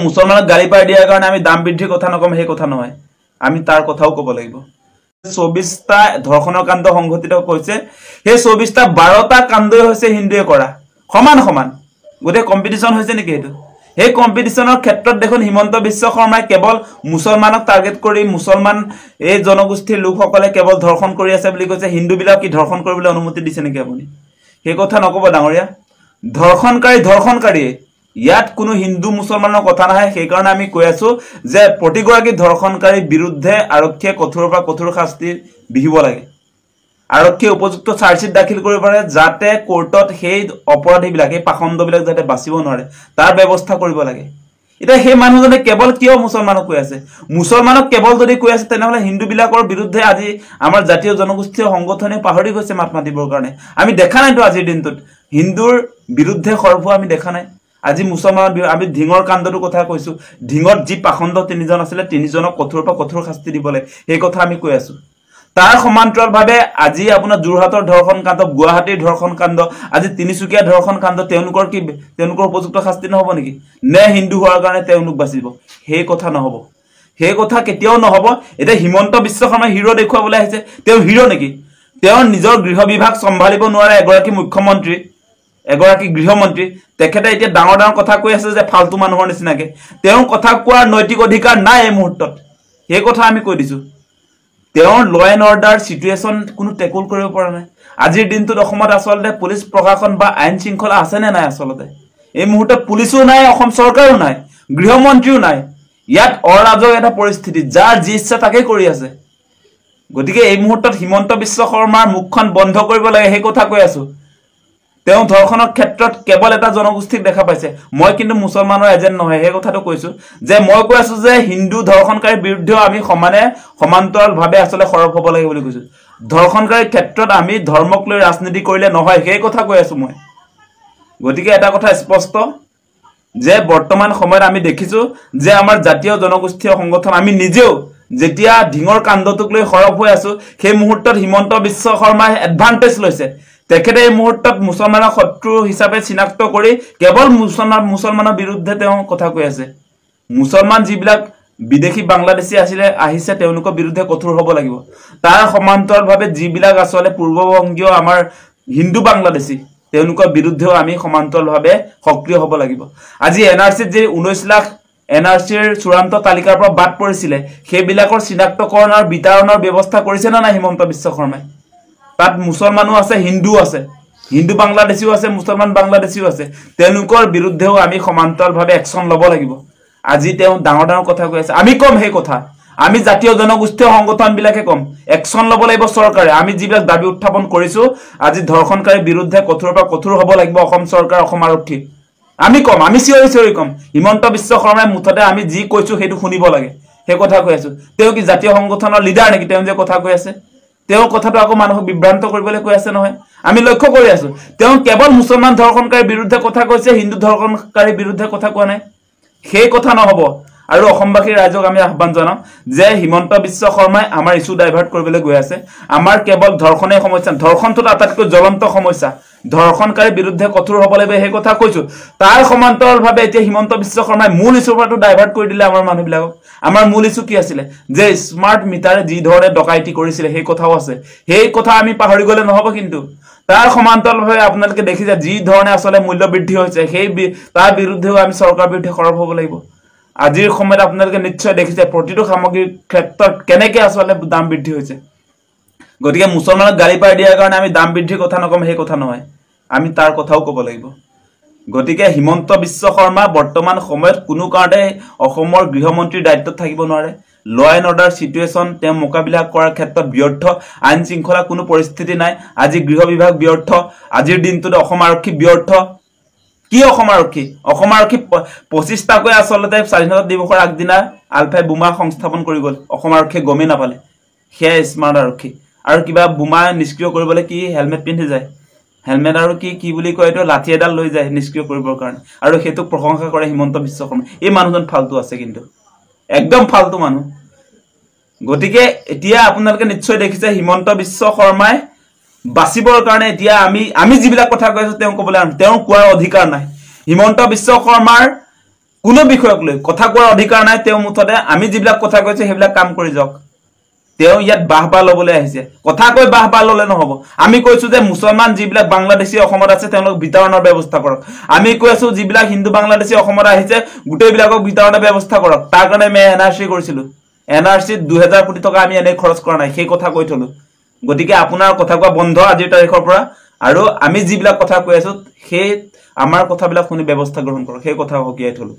মুছলমানক গালি পাৰি দিয়াৰ কাৰণে আমি দাম বৃদ্ধিৰ কথা নকম সেই কথা নহয় আমি তাৰ কথাও ক'ব লাগিব 24টা ধৰ্ষণৰ কাণ্ড সংঘটিত হৈছে সেই 24টা 12টা কাণ্ডই হৈছে হিন্দুৱে কৰা সমান সমান গতে কম্পিটিশন হৈছে নেকি এটো এই কম্পিটিশনৰ ক্ষেত্ৰত দেখোন হিমন্ত বিশ্ব শৰ্মাই কেৱল মুছলমানক টাৰ্গেট কৰি মুছলমান এই জনগোষ্ঠীৰ লোকসকলে কেৱল ধৰ্ষণ কৰি আছে বুলি কৈছে হিন্দুবিলাক কি ধৰ্ষণ কৰিবলৈ অনুমতি দিছে নেকি আপুনি সেই কথা নকব ডাঙৰীয়া ধৰ্ষণকাৰী ইয়াত কোনো হিন্দু মুছলমানৰ কথা নহয় সেই কাৰণে আমি কৈ আছো যে প্ৰতিগৰাকী ধৰ্ষণকাৰীৰ বিৰুদ্ধে আৰক্ষীয়ে কঠোৰৰ পৰা কঠোৰ শাস্তি বিহিব লাগে আৰক্ষীয়ে উপযুক্ত চাৰ্জশিট দাখিল কৰিব পাৰে যাতে কোৰ্টত সেই অপৰাধীবিলাক এই পাখণ্ডবিলাক যাতে বাচিব নোৱাৰে তাৰ ব্যৱস্থা কৰিব লাগে এটা সেই মানুহজনে কেৱল কিয় মুছলমানক কৈ আছে মুছলমানক কেৱল যদি কৈ আছে তেনেহলে হিন্দুবিলাকৰ বিৰুদ্ধে আজি আমাৰ জাতীয় জনগোষ্ঠীয় সংগঠনে পাহৰি গৈছে মাত মাতিবৰ কাৰণে আমি দেখা নাইতো আজিৰ দিনটোত হিন্দুৰ বিৰুদ্ধে খৰভু আমি দেখা নাই আজি মুছলমান আমি ঢিঙৰ কাণ্ডৰ কথা কৈছো ঢিঙত যি পাখণ্ড তিনিজন আছিল তিনিজনক কঠোৰৰ পৰা কঠোৰ শাস্তি দিবলৈ এই কথা আমি কৈ আছো তাৰ সমান্তৰালভাৱে আজি আপোনাৰ জুৰহাটৰ ধৰ্ষণ কাণ্ড গুৱাহাটীৰ ধৰ্ষণ কাণ্ড আজি তিনিচুকীয়া ধৰ্ষণ কাণ্ড তেওঁলোকৰ উপযুক্ত শাস্তি নহব নেকি নে হিন্দু হোৱাৰ কাৰণে তেওঁলোক বাচিব সেই কথা নহব সেই কথা কেতিয়াও নহব এটা হিমন্ত বিশ্ব শৰ্মা হিৰো দেখুৱাবলৈ আহিছে তেওঁ হিৰো নেকি তেওঁ নিজৰ গৃহ বিভাগ সম্ভালিব নোৱাৰে এগৰাকী মুখ্যমন্ত্ৰী এগৰাকী গৃহমন্ত্ৰী তেখেতে এতিয়া ডাঙৰ কথা কৈ আছে যে ফালতু মানুহৰ নিচিনাকে তেওঁ কথা কোৱাৰ নৈতিক অধিকাৰ নাই এই মুহূৰ্তত এই কথা আমি কৈ দিছো তেওঁৰ ল এণ্ড অৰ্ডাৰ সিচুৱেচন কোনো টেকল কৰিব পৰা নাই আজিৰ দিনটোত অসমত আসলতে পুলিশ প্ৰশাসন বা আইন শৃংখলা আছে নে নাই আসলতে এই মুহূৰ্তত পুলিশও নাই অসম চৰকাৰো নাই গৃহমন্ত্ৰীও নাই ইয়াত অৰাজক এটা পৰিস্থিতি যাৰ যি ইচ্ছা তাকে কৰি আছে গতিকে এই মুহূৰ্তত হিমন্ত বিশ্ব শৰ্মাৰ মুখখন বন্ধ কৰিব লাগে সেই কথা কৈ আছো তেওঁ ধৰ্ষণৰ ক্ষেত্ৰত কেৱল এটা জনগোষ্ঠীক দেখা পাইছে মই কিন্তু মুছলমানৰ এজেন্ট নহয় সেই কথাটো কৈছো যে মই কৈ আছো যে হিন্দু ধৰ্ষণকাৰীৰ বিৰুদ্ধে আমি সমান্তৰালভাৱে আসলে খৰব হ'ব লাগে বুলি কৈছো ধৰ্ষণকাৰীৰ ক্ষেত্ৰত আমি ধৰ্মক লৈ ৰাজনীতি কৰিলে নহয় সেই কথা কৈ আছো মই গতিকে এটা কথা স্পষ্ট যে বৰ্তমান সময়ত আমি দেখিছো যে আমাৰ জাতীয় জনগোষ্ঠীয় সংগঠন আমি নিজেও যেতিয়া ঢিঙৰ কাণ্ডটোক লৈ খৰব হৈ আছো সেই মুহূৰ্তত হিমন্ত বিশ্ব শৰ্মাই এডভান্টেজ লৈছে তেখেতে এই মুহূৰ্তত মুছলমানৰ শত্ৰু হিচাপে চিনাক্ত কৰি কেৱল মুছলমানৰ বিৰুদ্ধে তেওঁ কথা কৈ আছে মুছলমান যিবিলাক বিদেশী বাংলাদেশী আহিছে তেওঁলোকৰ বিৰুদ্ধে কঠোৰ হ'ব লাগিব তাৰ সমান্তৰালভাৱে যিবিলাক আসলে পূৰ্ববংগীয় আমাৰ হিন্দু বাংলাদেশী তেওঁলোকৰ বিৰুদ্ধেও আমি সমান্তৰালভাৱে সক্ৰিয় হ'ব লাগিব আজি এনআৰসিত যে 19 লাখ এনআৰসিৰ চূড়ান্ত তালিকাৰ পৰা বাদ পৰিছিল সেইবিলাকৰ চিনাক্তকৰণ আৰু বিতৰণৰ ব্যৱস্থা কৰিছে না হিমন্ত বিশ্ব শৰ্মাই তাত মুছলমানো আছে হিন্দু আছে হিন্দু বাংলাদেশীও আছে মুছলমান বাংলাদেশীও আছে তেওঁলোকৰ বিৰুদ্ধেও আমি সমান্তৰালভাৱে একচন ল'ব লাগিব আজি তেওঁ ডাঙৰ কথা কৈ আছে আমি কম সেই কথা আমি জাতীয় জনগোষ্ঠীয় সংগঠন বিলাকে কম একচন ল'ব লাগিব চৰকাৰে আমি যিবিলাক দাবী উত্থাপন কৰিছো আজি ধৰ্ষণকাৰীৰ বিৰুদ্ধে কঠোৰৰ পৰা কঠোৰ হ'ব লাগিব অসম চৰকাৰ অসম আৰক্ষী আমি কম আমি চিঞৰি কম হিমন্ত বিশ্ব শৰ্মাই মুঠতে আমি যি কৈছো সেইটো শুনিব লাগে সেই কথা কৈ আছো তেওঁ কি জাতীয় সংগঠনৰ লিডাৰ নেকি তেওঁ যে কথা কৈ আছে তেওঁ কথাটো আকৌ মানুহক বিভ্ৰান্ত কৰিবলৈ কৈ আছে নহয় আমি লক্ষ্য কৰি আছো তেওঁ কেৱল মুছলমান ধৰ্ষণকাৰীৰ বিৰুদ্ধে কথা কৈছে হিন্দু ধৰ্ষণকাৰীৰ বিৰুদ্ধে কথা কোৱা নাই সেই কথা নহব আৰু অসমবাসীৰ ৰাইজক আমি আহ্বান জনাম যে হিমন্ত বিশ্ব শৰ্মাই আমাৰ ইস্যু ডাইভাৰ্ট কৰিবলৈ গৈ আছে আমাৰ কেৱল ধৰ্ষণে সমস্যা ধৰ্ষণটো আটাইতকৈ জ্বলন্ত সমস্যা ধৰ্ষণকাৰীৰ বিৰুদ্ধে কঠোৰ হ'ব লাগিব সেই কথা কৈছো তাৰ সমান্তৰালভাৱে এতিয়া হিমন্ত বিশ্ব শৰ্মাই মূল ইস্যুটো ডাইভাৰ্ট কৰি দিলে আমাৰ মানুহবিলাকক আমাৰ মূল ইস্যু কি আছিল যে স্মাৰ্ট মিটাৰে যি ধৰণে ডকাইতি কৰিছিল সেই কথাও আছে সেই কথা আমি পাহৰি গলে নহব কিন্তু তাৰ সমান্তৰালভাৱে আপোনালোকে দেখিছে যি ধৰণে আসলে মূল্য বৃদ্ধি হৈছে সেই তাৰ বিৰুদ্ধেও আমি চৰকাৰ বিৰুদ্ধে খৰব হ'ব লাগিব আজিৰ সময়ত আপোনালোকে নিশ্চয় দেখিছে প্ৰতিটো সামগ্ৰীৰ ক্ষেত্ৰত কেনেকৈ আসলে দাম বৃদ্ধি হৈছে গতিকে মুছলমানক গালি পাৰি দিয়াৰ কাৰণে আমি দাম বৃদ্ধিৰ কথা নকম সেই কথা নহয় আমি তাৰ কথাও ক'ব লাগিব গতিকে হিমন্ত বিশ্ব শৰ্মা বৰ্তমান সময়ত কোনো কাৰণে অসমৰ গৃহমন্ত্ৰীৰ দায়িত্বত থাকিব নোৱাৰে ল এণ্ড অৰ্ডাৰ সিচুৱেচন তেওঁ মোকাবিলা কৰাৰ ক্ষেত্ৰত ব্যৰ্থ আইন শৃংখলা কোনো পৰিস্থিতি নাই আজি গৃহ বিভাগ ব্যৰ্থ আজিৰ দিনটোত অসম আৰক্ষী ব্যৰ্থ কি অসম আৰক্ষী 25টাকৈ আসলতে স্বাধীনতা দিৱসৰ আগদিনা আলফাই বোমা সংস্থাপন কৰি গ'ল অসম আৰক্ষীয়ে গমেই নাপালে সেয়া স্মাৰ্ট আৰক্ষী আৰু কিবা বোমা নিষ্ক্ৰিয় কৰিবলৈ কি হেলমেট পিন্ধি যায় হেলমেট আৰু কি বুলি কয় এটো লাঠি এডাল লৈ যায় নিষ্ক্ৰিয় কৰিবৰ কাৰণে আৰু হেতু প্ৰশংসা কৰে হিমন্ত বিশ্ব শৰ্মা এই মানুহজন ফালতু আছে কিন্তু একদম ফালতু মানুহ গতিকে এতিয়া আপোনালোকে নিশ্চয় দেখিছে হিমন্ত বিশ্ব শৰ্মাই বাচিবৰ কাৰণে এতিয়া আমি যিবিলাক কথা কৈছো তেওঁ ক'বলৈ তেওঁ কোৱাৰ অধিকাৰ নাই হিমন্ত বিশ্ব শৰ্মাৰ কোনো বিষয়ক লৈ কথা কোৱাৰ অধিকাৰ নাই তেওঁ মুঠতে আমি যিবিলাক কথা কৈছে সেইবিলাক কাম কৰি যাওক তেওঁ ইয়াত বাহবা লবলৈ আহিছে কথা কৈ বাহবা ললে নহব আমি কৈছো যে মুছলমান যিবিলাক বাংলাদেশী অসমত আছে তেওঁলোক বিতৰণৰ ব্যৱস্থা কৰক আমি কৈছো যিবিলাক হিন্দু বাংলাদেশী অসমত আহিছে গুটেইবিলাকক বিতৰণৰ ব্যৱস্থা কৰক তাৰ কাৰণে আমি এনআৰসি কৰিছিলো এনআৰসি 2000 কোটি টকা আমি এনে খৰচ কৰা নাই সেই কথা কৈ থলো গতিকে আপোনাৰ কথা কোৱা বন্ধ আজিৰ তাৰিখৰ পৰা আৰু আমি যিবিলাক কথা কৈ আছো সেই আমাৰ কথাবিলাক শুনি ব্যৱস্থা গ্ৰহণ কৰক সেই কথা হকিয়াই থলো